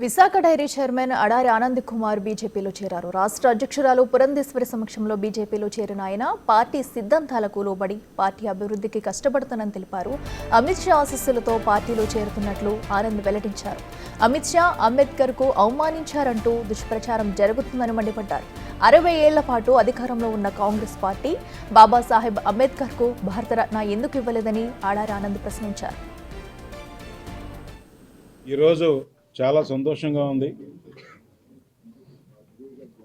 Visakha dairy chairman Adari Anand Kumar బీజేపీలో చేరారు. రాష్ట్ర అధ్యక్షురాలు పురంధేశ్వరి సమక్షంలో బీజేపీలో చేరిన ఆయన పార్టీ సిద్ధాంతాలకు లోబడి పార్టీ అభివృద్ధికి కష్టపడుతానని తెలిపారు. అమిత్ షా ఆశీస్సులతో పార్టీలో చేరుతున్నట్లు ఆనంద్ వెల్లడించారు. అమిత్ షా అంబేద్కర్ కు అవమానించారంటూ దుష్ప్రచారం జరుగుతుందని మండిపడ్డారు. 60 ఏళ్ల పాటు అధికారంలో ఉన్న కాంగ్రెస్ పార్టీ బాబాసాహెబ్ అంబేద్కర్ కు భారతరత్న ఎందుకు ఇవ్వలేదని అడారి ఆనంద్ ప్రశ్నించారు. ఈరోజు చాలా సంతోషంగా ఉంది.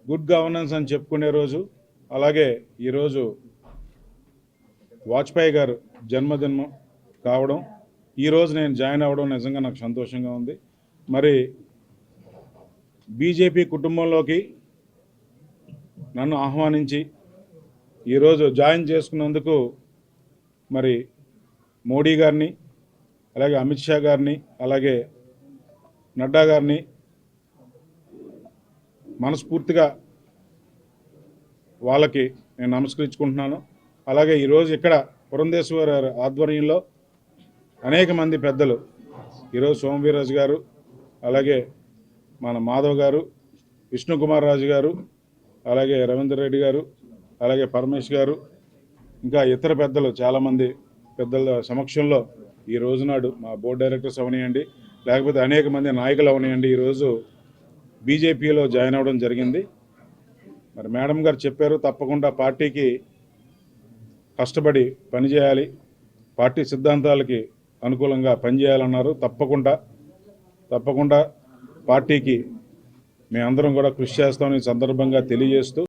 గుడ్ గవర్నెన్స్ అని చెప్పుకునే రోజు. అలాగే ఈరోజు వాజ్పేయి గారు జన్మదినం కావడం, ఈరోజు నేను జాయిన్ అవ్వడం నిజంగా నాకు సంతోషంగా ఉంది. మరి బీజేపీ కుటుంబంలోకి నన్ను ఆహ్వానించి ఈరోజు జాయిన్ చేసుకున్నందుకు మరి మోడీ గారిని, అలాగే అమిత్ షా గారిని, అలాగే నడ్డా గారిని మనస్ఫూర్తిగా వాళ్ళకి నేను నమస్కరించుకుంటున్నాను. అలాగే ఈరోజు ఇక్కడ పురంధేశ్వరి ఆధ్వర్యంలో అనేక మంది పెద్దలు, ఈరోజు సోమవీర్రాజు గారు, అలాగే మన మాధవ్ గారు, విష్ణుకుమార్ రాజు గారు, అలాగే రవీందర్ రెడ్డి గారు, అలాగే పరమేష్ గారు, ఇంకా ఇతర పెద్దలు చాలామంది పెద్దల సమక్షంలో ఈ రోజునాడు మా బోర్డు డైరెక్టర్స్ అవనియండి, లేకపోతే అనేక మంది నాయకులు అవనియండి, ఈరోజు బీజేపీలో జాయిన్ అవ్వడం జరిగింది. మరి మేడం గారు చెప్పారు, తప్పకుండా పార్టీకి కష్టపడి పనిచేయాలి, పార్టీ సిద్ధాంతాలకి అనుకూలంగా పనిచేయాలన్నారు. తప్పకుండా పార్టీకి మేమందరం కూడా కృషి చేస్తామని సందర్భంగా తెలియజేస్తూ